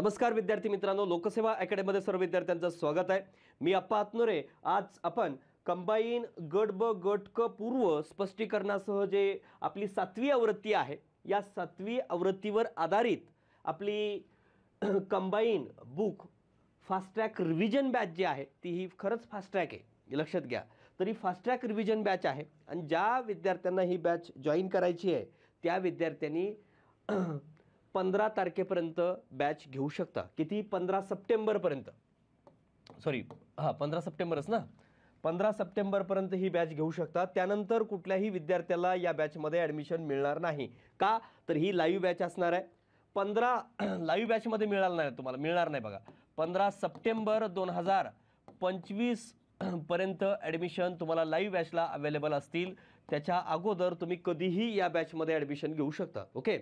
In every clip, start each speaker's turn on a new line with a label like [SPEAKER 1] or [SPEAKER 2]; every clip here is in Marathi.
[SPEAKER 1] नमस्कार विद्यार्थी मित्रांनो, लोकसेवा अकॅडमीमध्ये सर्व विद्यार्थ्यांचं स्वागत आहे। मी अप्पा आत्नोरे। आज आपण कंबाईन गट ब गट क पूर्व स्पष्टीकरणासह जे आपली 7वी आवृत्ती आहे, या 7वी आवृत्तीवर आधारित आपली combine book fast track revision batch जी आहे ती ही खरंच फास्ट ट्रॅक आहे, लक्षात घ्या। तरी फास्ट ट्रॅक रिव्हिजन बॅच आहे आणि ज्या विद्यार्थ्यांना ही बॅच जॉईन करायची आहे त्या विद्यार्थ्यांनी 15 तारखेपर्यंत बॅच घेऊ शकता। किती? 15 सप्टेंबरपर्यंत, सॉरी 15 सप्टेंबरच ना, 15 सप्टेंबरपर्यंत ही बॅच घेऊ शकता। त्यानंतर कुठल्याही विद्यार्थ्याला या बॅचमध्ये ॲडमिशन मिळणार नाही। का? तर ही लाईव्ह बॅच असणार आहे। 15 लाईव्ह बॅचमध्ये मिळणार नाही, तुम्हाला मिळणार नाही बघा। 15 सप्टेंबर 2025 पर्यंत ॲडमिशन तुम्हाला लाईव्ह बॅचला अवेलेबल असतील। त्याच्या अगोदर तुम्ही कधीही या बॅचमध्ये ॲडमिशन घेऊ शकता। ओके,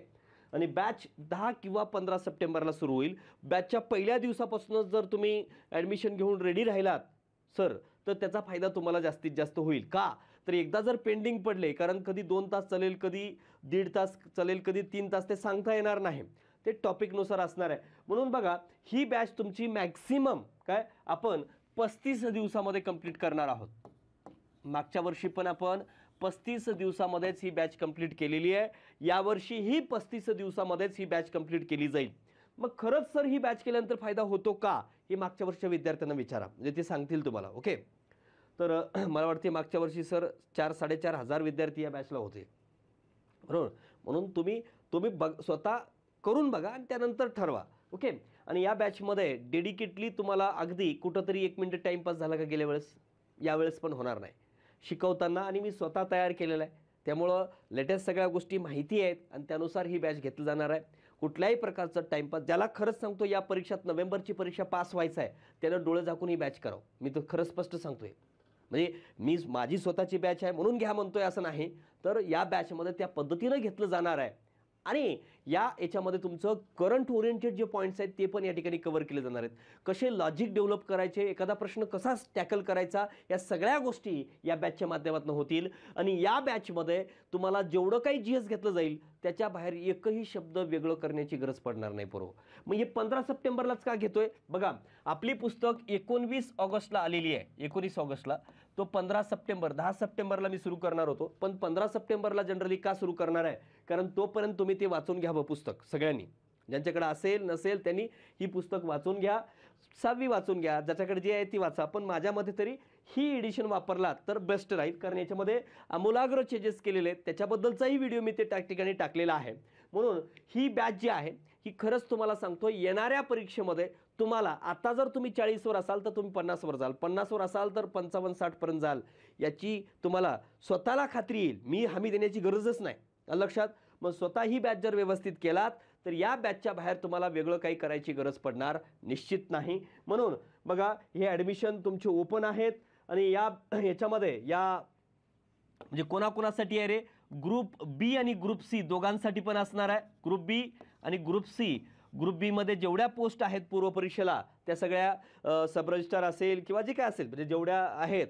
[SPEAKER 1] आणि बॅच 10 किंवा 15 सप्टेंबरला सुरू होईल। बॅचच्या पहिल्या दिवसापासूनच जर तुम्ही ॲडमिशन घेऊन रेडी राहिलात सर, तर त्याचा फायदा तुम्हाला जास्तीत जास्त होईल। का? तर एकदा जर पेंडिंग पडले, कारण कधी 2 तास चालेल, कधी 1.5 तास चालेल, कधी 3 तास, ते सांगता येणार नाही, ते टॉपिकनुसार असणार आहे। म्हणून बघा, ही बॅच तुमची मॅक्सिमम काय आपण 35 दिवसामध्ये कंप्लीट करणार आहोत। मागच्या वर्षी पण आपण 35 दिवसामध्येच ही बॅच कंप्लीट केलेली आहे। यावर्षी ही 35 दिवसामध्येच ही बॅच कंप्लीट केली जाईल। मग खरंच सर ही बॅच केल्यानंतर फायदा होतो का, हे मागच्या वर्षीच्या विद्यार्थ्यांना विचारा, म्हणजे ते सांगतील तुम्हाला। ओके, तर मला वाटते मागच्या वर्षी सर 4-4.5 हजार विद्यार्थी या बॅचला होते, बरोबर। म्हणून तुम्ही स्वतः करून बघा आणि त्यानंतर ठरवा। ओके, आणि या बॅचमध्ये डेडिकेटली तुम्हाला अगदी कुठंतरी 1 मिनिट टाईमपास झाला का गेल्या वेळेस, यावेळेस पण होणार नाही शिकवताना, आणि मी स्वतः तयार केलेलं आहे। त्यामुळं लेटेस्ट सगळ्या गोष्टी माहिती आहेत आणि त्यानुसार ही बॅच घेतली जाणार आहे। कुठल्याही प्रकारचं टाईमपास, ज्याला खरंच सांगतो या परीक्षात नोव्हेंबरची परीक्षा पास व्हायचं आहे त्यानं डोळे झाकून ही बॅच करावं, मी तर खरं स्पष्ट सांगतोय। म्हणजे माझी स्वतःची बॅच आहे म्हणून घ्या म्हणतोय असं नाही, तर या बॅचमध्ये त्या पद्धतीनं घेतलं जाणार आहे। आणि याच्यामध्ये तुमचं करंट ओरिएंटेड जे पॉईंट्स आहेत ते पण या ठिकाणी कव्हर केले जाणार आहेत। कसे लॉजिक डेव्हलप करायचे, एखादा प्रश्न कसा टॅकल करायचा, या सगळ्या गोष्टी या बॅचच्या माध्यमातून होतील। आणि या बॅचमध्ये तुम्हाला जेवढं काही जीएस घेतलं जाईल त्याच्या बाहेर एकही शब्द वेगळं करण्याची गरज पडणार नाही बरोबर। मग हे 15 सप्टेंबरलाच का घेतोय? बघा, आपली पुस्तक 19 ऑगस्टला आलेली आहे, 19 ऑगस्टला। तो 15 सप्टेंबर 10 सप्टेंबरला मी सुरू करणार होतो, पण 15 सप्टेंबरला जनरली का सुरू करणार आहे, कारण तोपर्यंत तुम्ही ते वाचून घ्यावं पुस्तक। सगळ्यांनी ज्यांच्याकडे असेल नसेल त्यांनी ही पुस्तक वाचून घ्या, 6वी वाचून घ्या, ज्याच्याकडे जी आहे ती वाचा। पण माझ्या मते तरी ही एडिशन वापरलात तर बेस्ट राहील, कारण याच्यामध्ये आमूलाग्र चेंजेस केलेले आहेत, त्याच्याबद्दलचाही व्हिडिओ मी त्या ठिकाणी टाकलेला आहे। म्हणून ही बॅच जी आहे ही खरंच तुम्हाला सांगतो, येणाऱ्या परीक्षेमध्ये तुम्हाला, आता जर तुम्ही 40 वर असाल तर तुम्ही 50 वर जाल, 50 वर असाल तर 55-60 पर्यंत जाल, याची तुम्हाला स्वतःला खात्री येईल। मी हमी देण्याची गरजच नाही, लक्षात। मग स्वतः ही बॅच जर व्यवस्थित केलात तर या बॅचच्या बाहेर तुम्हाला वेगळं काही करायची गरज पडणार निश्चित नाही। म्हणून बघा, हे ॲडमिशन तुमचे ओपन आहेत आणि याच्यामध्ये म्हणजे कोणाकोणासाठी आहे रे, ग्रुप बी आणि ग्रुप सी दोघांसाठी पण असणार आहे। ग्रुप बी आणि ग्रुप सी, ग्रुप बी मध्ये जेवढ्या पोस्ट आहेत पूर्व परीक्षेला त्या सगळ्या सब रजिस्ट्रार असेल किंवा जे काय असेल, म्हणजे जेवढ्या आहेत,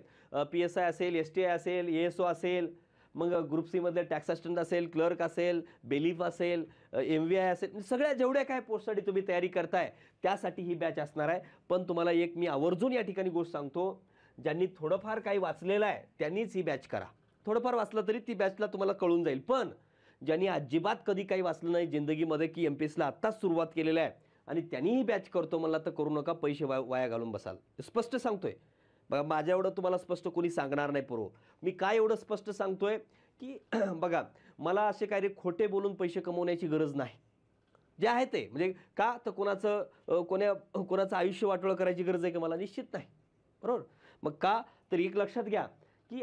[SPEAKER 1] PSI असेल, STI असेल, ASO असेल, मग ग्रुप सी मध्ये टॅक्स असिस्टंट असेल, क्लर्क असेल, बेलीफ असेल, MVI असेल, सगळ्या जेवढ्या काय पोस्टसाठी तुम्ही तयारी करताय त्यासाठी ही बॅच असणार आहे। पण तुम्हाला एक मी आवर्जून या ठिकाणी गोष्ट सांगतो, ज्यांनी थोडंफार काही वाचलेलं आहे त्यांनीच ही बॅच करा। थोडंफार वाचलं तरी ती बॅचला तुम्हाला कळून जाईल, पण ज्यांनी अजिबात कधी काही वाचलं नाही जिंदगीमध्ये, की MPSCला आत्ताच सुरुवात केलेलं आहे आणि त्यांनी ही बॅच करतो म्हणला तर करू नका, पैसे वाया घालून बसाल, स्पष्ट सांगतोय। बघा, माझ्या एवढं तुम्हाला स्पष्ट कोणी सांगणार नाही पूर्व। मी काय एवढं स्पष्ट सांगतोय की बघा, मला असे काय रे खोटे बोलून पैसे कमवण्याची गरज नाही, जे आहे ते। म्हणजे का तर कोणाचं आयुष्य वाटोळं करायची गरज आहे का मला? निश्चित नाही, बरोबर। मग का? तर एक लक्षात घ्या की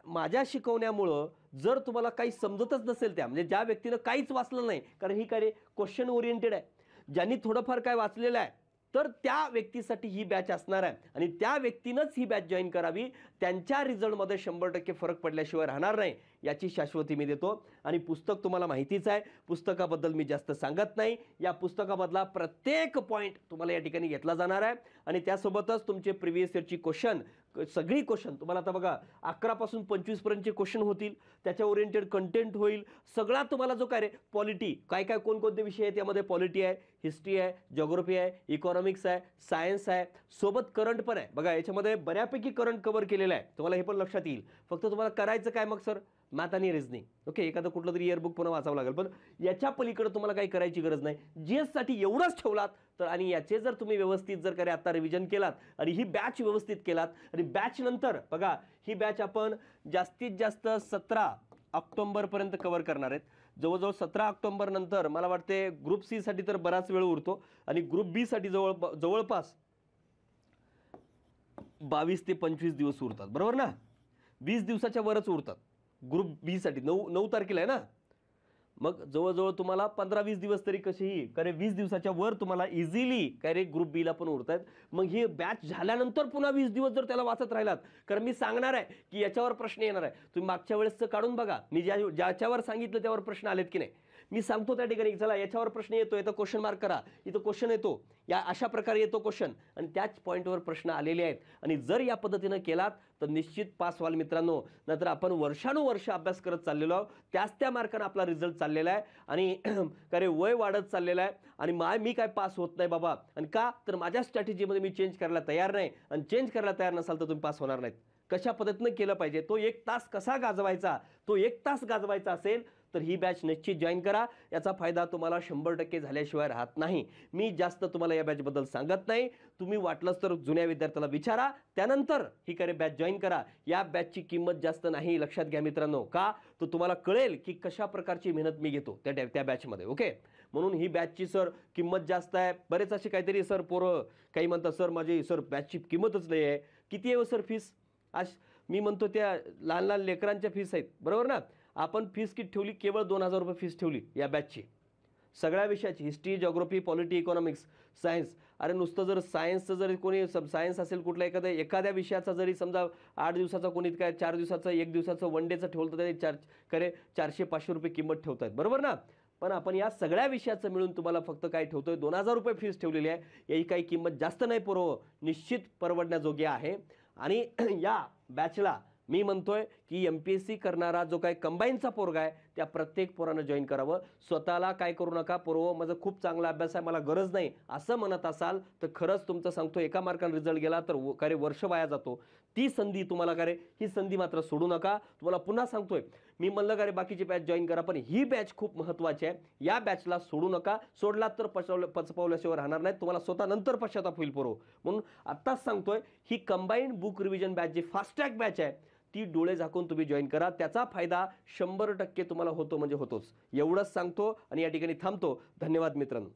[SPEAKER 1] माझ्या शिकवण्यामुळं जर तुम्हाला काही समजतच नसेल, त्या म्हणजे ज्या व्यक्तीनं काहीच वाचलं नाही, कारण ही काय रे क्वेश्चन ओरिएंटेड आहे, ज्यांनी थोडंफार काय वाचलेलं आहे तर त्या व्यक्तीसाठी ही बॅच असणार आहे आणि त्या व्यक्तीनंच ही बॅच जॉईन करावी। त्यांच्या रिझल्टमध्ये 100% फरक पडल्याशिवाय राहणार नाही, याची शाश्वती मी देतो। आणि पुस्तक तुम्हाला माहितीच आहे, पुस्तकाबद्दल मी जास्त सांगत नाही। या पुस्तकामधला प्रत्येक पॉईंट तुम्हाला या ठिकाणी घेतला जाणार आहे आणि त्यासोबतच तुमचे प्रिव्हियस इयरची क्वेश्चन सगळी क्वेश्चन तुम्हाला आता बघा 11 पासून 25 पर्यंतचे क्वेश्चन होतील, त्याच्या ओरिएंटेड कंटेंट होईल सगळा तुम्हाला जो काय रे पॉलिटी काय काय कोणकोणते विषय आहेत यामध्ये पॉलिटी आहे, हिस्ट्री आहे, जिओग्राफी आहे, इकॉनॉमिक्स आहे, सायन्स आहे, सोबत करंट पण आहे बघा याच्यामध्ये बऱ्यापैकी करंट कव्हर केलेलं आहे तुम्हाला हे पण लक्षात येईल. फक्त तुम्हाला करायचं काय मग सर मॅथ आणि रिझनिंग ओके एखादं कुठलं तरी इयरबुक पुन्हा वाचावं लागेल पण याच्या पलीकडे तुम्हाला काही करायची गरज नाही. जीएस साठी एवढंच ठेवलात तर आणि याचे जर तुम्ही व्यवस्थित जर काय आता रिव्हिजन केलात आणि ही बॅच व्यवस्थित केलात आणि बॅच नंतर बघा ही बॅच आपण जास्तीत जास्त 17 ऑक्टोबर पर्यंत कव्हर करणार आहेत. जवळजवळ 17 ऑक्टोबर नंतर मला वाटते ग्रुप सी साठी तर बराच वेळ उरतो आणि ग्रुप बी साठी जवळपास 22 ते 25 दिवस उरतात बरोबर ना. 20 दिवसाच्या वरच उरतात ग्रुप बी साठी 9 तारखेला आहे ना. मग जवळजवळ तुम्हाला 15-20 दिवस तरी कसेही कारण 20 दिवसाच्या वर तुम्हाला इझिली काय रे ग्रुप बी ला पण उरतायत. मग ही बॅच झाल्यानंतर पुन्हा 20 दिवस जर त्याला वाचत राहिलात कारण मी सांगणार आहे की याच्यावर प्रश्न येणार आहे. तुम्ही मागच्या वेळेसचं काढून बघा मी ज्याच्यावर सांगितलं त्यावर प्रश्न आलेत की नाही. मी सांगतो त्या ठिकाणी चला याच्यावर प्रश्न येतोय तर क्वेश्चन मार्क करा, इथं क्वेश्चन येतो या अशा प्रकारे येतो क्वेश्चन आणि त्याच पॉईंटवर प्रश्न आलेले आहेत. आणि जर या पद्धतीनं केलात तर निश्चित पास व्हाल मित्रांनो. नाहीतर आपण वर्षानुवर्ष अभ्यास करत चाललेलो आहोत त्याच त्या मार्काने आपला रिझल्ट चाललेला आहे आणि काय वय वाढत चाललेलं आहे आणि मी काय पास होत नाही बाबा. आणि का तर माझ्या स्ट्रॅटेजीमध्ये मी चेंज करायला तयार नाही आणि चेंज करायला तयार नसाल तर तुम्ही पास होणार नाहीत. कशा पद्धतीनं केलं पाहिजे तो 1 तास कसा गाजवायचा तो 1 तास गाजवायचा असेल तर ही बॅच निश्चित जॉईन करा. याचा फायदा तुम्हाला 100% झाल्याशिवाय राहत नाही. मी जास्त तुम्हाला या बॅचबद्दल सांगत नाही. तुम्ही वाटलंच तर जुन्या विद्यार्थ्याला विचारा त्यानंतर ही करे बॅच जॉईन करा. या बॅचची किंमत जास्त नाही लक्षात घ्या मित्रांनो. का तर तुम्हाला कळेल की कशा प्रकारची मेहनत मी घेतो त्या बॅचमध्ये ओके. म्हणून ही बॅचची सर किंमत जास्त आहे. बरेच असे काहीतरी सर पोरं काही म्हणतात सर माझी सर बॅचची किंमतच नाही आहे. किती आहे सर फीस. आज मी म्हणतो त्या लहान लहान लेकरांच्या फीस आहेत बरोबर ना. आपण फीस किती ठेवली केवळ 2000 रुपये फीस ठेवली या बॅचची सगळ्या विषयाची history geography polity economics science. अरे नुसतं जर सायन्सचं जरी कोणी सायन्स असेल कुठला एखाद्या विषयाचा जरी समजा 8 दिवसाचा कोणी काय 4 दिवसाचं 1 दिवसाचं वन डेचं ठेवलं तर तरी 400-500 रुपये किंमत ठेवतायत बरोबर ना. पण आपण या सगळ्या विषयाचं मिळून तुम्हाला फक्त काय ठेवतोय 2000 रुपये फीस ठेवलेली आहे. याची काही किंमत जास्त नाही पोरं निश्चित परवडण्याजोगी आहे. आणि या बॅचला मी म्हणतोय की MPSC करणारा जो काय कंबाईनचा पोरगा आहे त्या प्रत्येक पोरानं जॉईन करावं. स्वतःला काय करू नका पोरं माझा खूप चांगला अभ्यास आहे मला गरज नाही असं म्हणत असाल तर खरंच तुमचं सांगतो एका मार्काने रिझल्ट गेला तर काय वर्ष वाया जातो. ती संधी तुम्हाला काय ही संधी मात्र सोडू नका. तुम्हाला पुन्हा सांगतोय मी म्हणलं का रे बाकीची बॅच जॉईन करा पण ही बॅच खूप महत्त्वाची आहे. या बॅचला सोडू नका. सोडलात तर पचपावल्याशिवाय राहणार नाही. तुम्हाला स्वतः नंतर पश्चाताप होईल पोरो. म्हणून आत्ताच सांगतोय ही कंबाईंड बुक रिव्हिजन बॅच जी फास्ट ट्रॅक बॅच आहे ती डोळे झाकून तुम्ही जॉईन करा. त्याचा फायदा 100% तुम्हाला होतो म्हणजे होतोच. एवढंच सांगतो आणि या ठिकाणी थांबतो. धन्यवाद मित्रांनो.